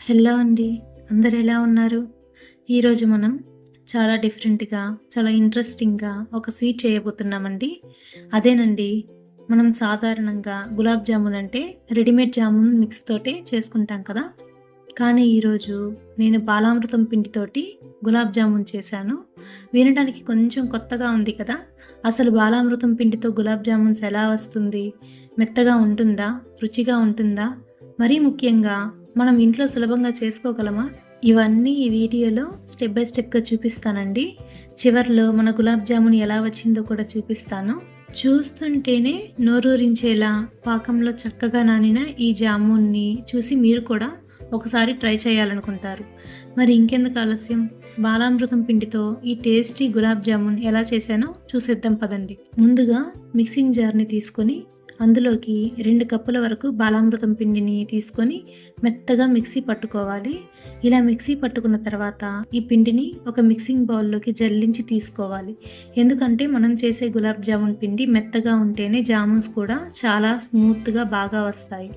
Hello అండి. అందరూ ఎలా ఉన్నారు? ఈరోజు మనం చాలా డిఫరెంట్‌గా, చాలా ఇంట్రెస్టింగ్‌గా ఒక స్వీట్ చేయబోతున్నామండి. అదేనండి, మనం సాధారణంగా గులాబ్ జామున్ అంటే రెడీమేడ్ జామున్ మిక్స్ తోటే చేసుకుంటాం కదా! కానీ ఈరోజు నేను బాలామృతం పిండితోటి గులాబ్ జామున్ చేశాను. వినడానికి కొంచెం కొత్తగా ఉంది కదా! అసలు బాలామృతం పిండితో గులాబ్ జామున్స్ ఎలా వస్తుంది? మెత్తగా ఉంటుందా? రుచిగా ఉంటుందా? మరీ ముఖ్యంగా మనం ఇంట్లో సులభంగా చేసుకోగలమా? ఇవన్నీ ఈ వీడియోలో స్టెప్ బై స్టెప్‌గా చూపిస్తానండి. చివర్లో మన గులాబ్ జామున్ ఎలా వచ్చిందో కూడా చూపిస్తాను. చూస్తుంటేనే నోరూరించేలా పాకంలో చక్కగా నానిన ఈ జామున్ని చూసి మీరు కూడా ఒకసారి ట్రై చేయాలనుకుంటారు. మరి ఇంకెందుకు ఆలస్యం? బాలామృతం పిండితో ఈ టేస్టీ గులాబ్ జామున్ ఎలా చేశానో చూసేద్దాం పదండి. ముందుగా మిక్సింగ్ జార్‌ని తీసుకొని అందులోకి 2 కప్పుల వరకు బాలామృతం పిండిని తీసుకొని మెత్తగా మిక్సీ పట్టుకోవాలి. ఇలా మిక్సీ పట్టుకున్న తర్వాత ఈ పిండిని ఒక మిక్సింగ్ బౌల్‌లోకి జల్లించి తీసుకోవాలి. ఎందుకంటే మనం చేసే గులాబ్ జామున్ పిండి మెత్తగా ఉంటేనే జామున్స్ కూడా చాలా స్మూత్‌గా బాగా వస్తాయి.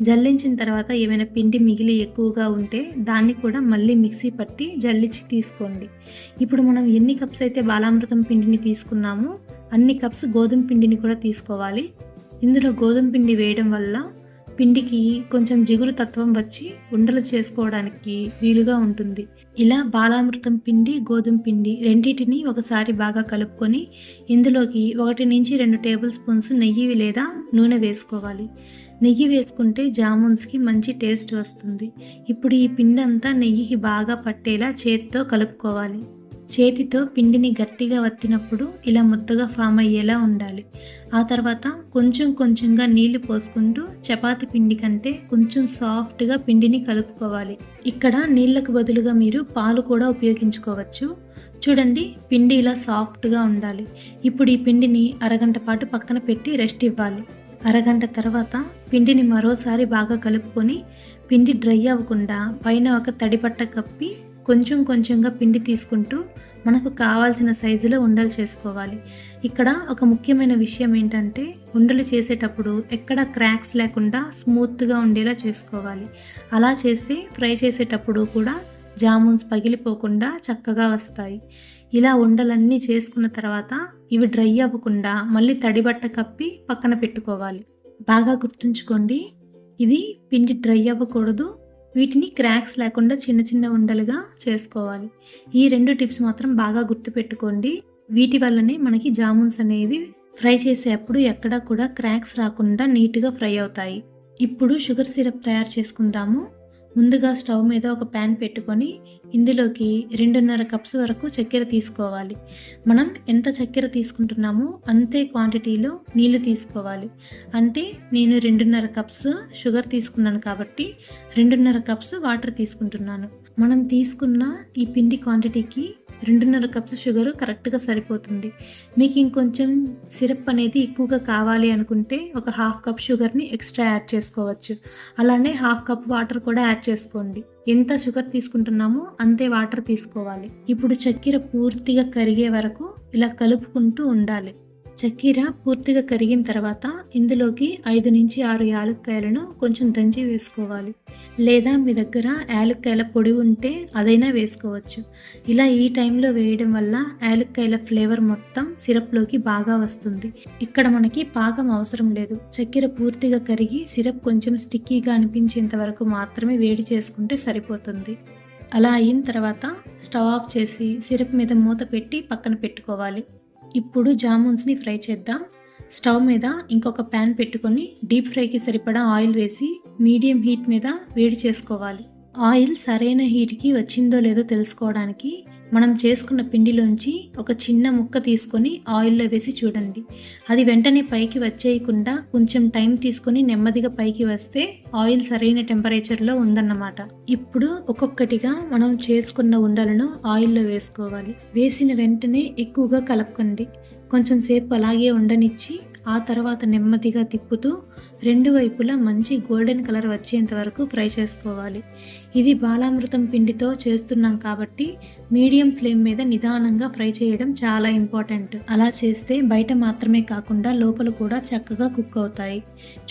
జల్లించిన తర్వాత ఏమైనా పిండి మిగిలి ఎక్కువగా ఉంటే దాన్ని కూడా మళ్ళీ మిక్సీ పట్టి జల్లించి తీసుకోండి. ఇప్పుడు మనం ఎన్ని కప్స్ అయితే బాలామృతం పిండిని తీసుకున్నామో అన్ని కప్స్ గోధుమ పిండిని కూడా తీసుకోవాలి. ఇందులో గోధుమ పిండి వేయడం వల్ల పిండికి కొంచెం జిగురు తత్వం వచ్చి ఉండలు చేసుకోవడానికి వీలుగా ఉంటుంది. ఇలా బాలామృతం పిండి, గోధుమ పిండి రెండిటిని ఒకసారి బాగా కలుపుకొని ఇందులోకి 1-2 టేబుల్ స్పూన్స్ నెయ్యి లేదా నూనె వేసుకోవాలి. నెయ్యి వేసుకుంటే జామున్స్కి మంచి టేస్ట్ వస్తుంది. ఇప్పుడు ఈ పిండి అంతా నెయ్యికి బాగా పట్టేలా చేతితో కలుపుకోవాలి. చేతితో పిండిని గట్టిగా వత్తినప్పుడు ఇలా ముద్దగా ఫామ్ అయ్యేలా ఉండాలి. ఆ తర్వాత కొంచెం కొంచెంగా నీళ్లు పోసుకుంటూ చపాతీ పిండి కంటే కొంచెం సాఫ్ట్గా పిండిని కలుపుకోవాలి. ఇక్కడ నీళ్లకు బదులుగా మీరు పాలు కూడా ఉపయోగించుకోవచ్చు. చూడండి, పిండి ఇలా సాఫ్ట్గా ఉండాలి. ఇప్పుడు ఈ పిండిని అరగంట పాటు పక్కన పెట్టి రెస్ట్ ఇవ్వాలి. అరగంట తర్వాత పిండిని మరోసారి బాగా కలుపుకొని పిండి డ్రై అవ్వకుండా పైన ఒక తడిబట్ట కప్పి కొంచెం కొంచెంగా పిండి తీసుకుంటూ మనకు కావాల్సిన సైజులో ఉండలు చేసుకోవాలి. ఇక్కడ ఒక ముఖ్యమైన విషయం ఏంటంటే ఉండలు చేసేటప్పుడు ఎక్కడ క్రాక్స్ లేకుండా స్మూత్గా ఉండేలా చేసుకోవాలి. అలా చేస్తే ఫ్రై చేసేటప్పుడు కూడా జామున్స్ పగిలిపోకుండా చక్కగా వస్తాయి. ఇలా ఉండలన్నీ చేసుకున్న తర్వాత ఇవి డ్రై అవ్వకుండా మళ్ళీ తడిబట్ట కప్పి పక్కన పెట్టుకోవాలి. బాగా గుర్తుంచుకోండి, ఇది పిండి డ్రై అవ్వకూడదు. వీటిని క్రాక్స్ లేకుండా చిన్న చిన్న ఉండలుగా చేసుకోవాలి. ఈ 2 టిప్స్ మాత్రం బాగా గుర్తుపెట్టుకోండి. వీటి వల్లనే మనకి జామున్స్ అనేవి ఫ్రై చేసేటప్పుడు ఎక్కడా కూడా క్రాక్స్ రాకుండా నీట్గా ఫ్రై అవుతాయి. ఇప్పుడు షుగర్ సిరప్ తయారు చేసుకుందాము. ముందుగా స్టవ్ మీద ఒక ప్యాన్ పెట్టుకొని ఇందులోకి 2.5 కప్స్ వరకు చక్కెర తీసుకోవాలి. మనం ఎంత చక్కెర తీసుకుంటున్నామో అంతే క్వాంటిటీలో నీళ్లు తీసుకోవాలి. అంటే నేను 2.5 కప్స్ షుగర్ తీసుకున్నాను కాబట్టి 2.5 కప్స్ వాటర్ తీసుకుంటున్నాను. మనం తీసుకున్న ఈ పిండి క్వాంటిటీకి 2.5 కప్స్ షుగర్ కరెక్ట్గా సరిపోతుంది. మీకు ఇంకొంచెం సిరప్ అనేది ఎక్కువగా కావాలి అనుకుంటే ఒక 1/2 కప్ షుగర్ని ఎక్స్ట్రా యాడ్ చేసుకోవచ్చు. అలానే 1/2 కప్ వాటర్ కూడా యాడ్ చేసుకోండి. ఎంత షుగర్ తీసుకుంటున్నామో అంతే వాటర్ తీసుకోవాలి. ఇప్పుడు చక్కెర పూర్తిగా కరిగే వరకు ఇలా కలుపుకుంటూ ఉండాలి. చక్కెర పూర్తిగా కరిగిన తర్వాత ఇందులోకి 5-6 యాలక్కాయలను కొంచెం దంచి వేసుకోవాలి. లేదా మీ దగ్గర యాలక్కాయల పొడి ఉంటే అదైనా వేసుకోవచ్చు. ఇలా ఈ టైంలో వేయడం వల్ల యాలక్కాయల ఫ్లేవర్ మొత్తం సిరప్లోకి బాగా వస్తుంది. ఇక్కడ మనకి పాకం అవసరం లేదు. చక్కెర పూర్తిగా కరిగి సిరప్ కొంచెం స్టిక్కీగా అనిపించేంత వరకు మాత్రమే వేడి చేసుకుంటే సరిపోతుంది. అలా అయిన తర్వాత స్టవ్ ఆఫ్ చేసి సిరప్ మీద మూత పెట్టి పక్కన పెట్టుకోవాలి. ఇప్పుడు జామున్స్ని ఫ్రై చేద్దాం. స్టవ్ మీద ఇంకొక ప్యాన్ పెట్టుకొని డీప్ ఫ్రైకి సరిపడా ఆయిల్ వేసి మీడియం హీట్ మీద వేడి చేసుకోవాలి. ఆయిల్ సరైన హీట్కి వచ్చిందో లేదో తెలుసుకోవడానికి మనం చేసుకున్న పిండిలోంచి ఒక చిన్న ముక్క తీసుకొని ఆయిల్లో వేసి చూడండి. అది వెంటనే పైకి వచ్చేయకుండా కొంచెం టైం తీసుకొని నెమ్మదిగా పైకి వస్తే ఆయిల్ సరైన టెంపరేచర్లో ఉందన్నమాట. ఇప్పుడు ఒక్కొక్కటిగా మనం చేసుకున్న ఉండలను ఆయిల్లో వేసుకోవాలి. వేసిన వెంటనే ఎక్కువగా కలపకండి. కొంచెం సేపు అలాగే ఉండనిచ్చి ఆ తర్వాత నెమ్మదిగా తిప్పుతూ రెండు వైపులా మంచి గోల్డెన్ కలర్ వచ్చేంత వరకు ఫ్రై చేసుకోవాలి. ఇది బాలామృతం పిండితో చేస్తున్నాం కాబట్టి మీడియం ఫ్లేమ్ మీద నిదానంగా ఫ్రై చేయడం చాలా ఇంపార్టెంట్. అలా చేస్తే బయట మాత్రమే కాకుండా లోపల కూడా చక్కగా కుక్ అవుతాయి.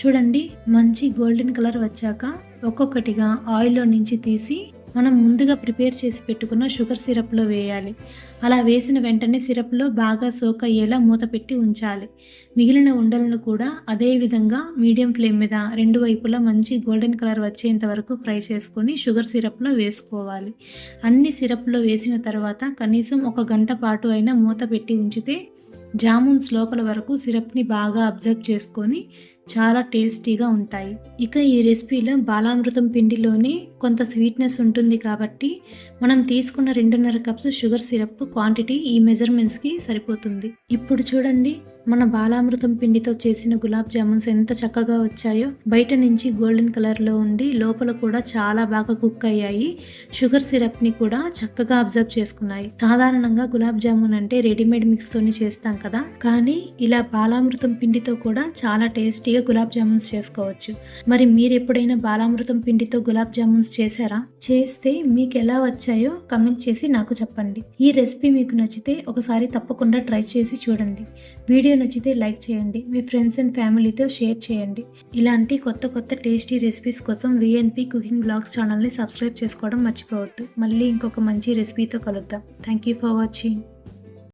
చూడండి, మంచి గోల్డెన్ కలర్ వచ్చాక ఒక్కొక్కటిగా ఆయిల్లో నుంచి తీసి మనం ముందుగా ప్రిపేర్ చేసి పెట్టుకున్న షుగర్ సిరప్లో వేయాలి. అలా వేసిన వెంటనే సిరప్లో బాగా సోక్ అయ్యేలా మూత పెట్టి ఉంచాలి. మిగిలిన ఉండలను కూడా అదే విధంగా మీడియం ఫ్లేమ్ మీద రెండు వైపులా మంచి గోల్డెన్ కలర్ వచ్చేంత వరకు ఫ్రై చేసుకొని షుగర్ సిరప్లో వేసుకోవాలి. అన్ని సిరప్లో వేసిన తర్వాత కనీసం 1 గంట పాటు అయినా మూత పెట్టి ఉంచితే జామున్స్ లోపల వరకు సిరప్ని బాగా అబ్జర్వ్ చేసుకొని చాలా టేస్టీగా ఉంటాయి. ఇక ఈ రెసిపీలో బాలామృతం పిండిలోనే కొంత స్వీట్నెస్ ఉంటుంది కాబట్టి మనం తీసుకున్న 2.5 కప్స్ షుగర్ సిరప్ క్వాంటిటీ ఈ మెజర్మెంట్స్కి సరిపోతుంది. ఇప్పుడు చూడండి, మన బాలామృతం పిండితో చేసిన గులాబ్ జామున్స్ ఎంత చక్కగా వచ్చాయో. బయట నుంచి గోల్డెన్ కలర్లో ఉండి లోపల కూడా చాలా బాగా కుక్ అయ్యాయి. షుగర్ సిరప్ని కూడా చక్కగా అబ్జర్వ్ చేసుకున్నాయి. సాధారణంగా గులాబ్ జామున్ అంటే రెడీమేడ్ మిక్స్తోని చేస్తాం కదా, కానీ ఇలా బాలామృతం పిండితో కూడా చాలా టేస్టీగా గులాబ్ జామున్స్ చేసుకోవచ్చు. మరి మీరు ఎప్పుడైనా బాలామృతం పిండితో గులాబ్ జామున్స్ చేశారా? చేస్తే మీకు ఎలా వచ్చాయో కమెంట్ చేసి నాకు చెప్పండి. ఈ రెసిపీ మీకు నచ్చితే ఒకసారి తప్పకుండా ట్రై చేసి చూడండి. వీడియో నచ్చితే లైక్ చేయండి, మీ ఫ్రెండ్స్ అండ్ ఫ్యామిలీతో షేర్ చేయండి. ఇలాంటి కొత్త టేస్టీ రెసిపీస్ కోసం విఎన్పి కుకింగ్ బ్లాగ్స్ ఛానల్ని సబ్స్క్రైబ్ చేసుకోవడం మర్చిపోవద్దు. మళ్ళీ ఇంకొక మంచి రెసిపీతో కలుద్దాం. Thank you for watching.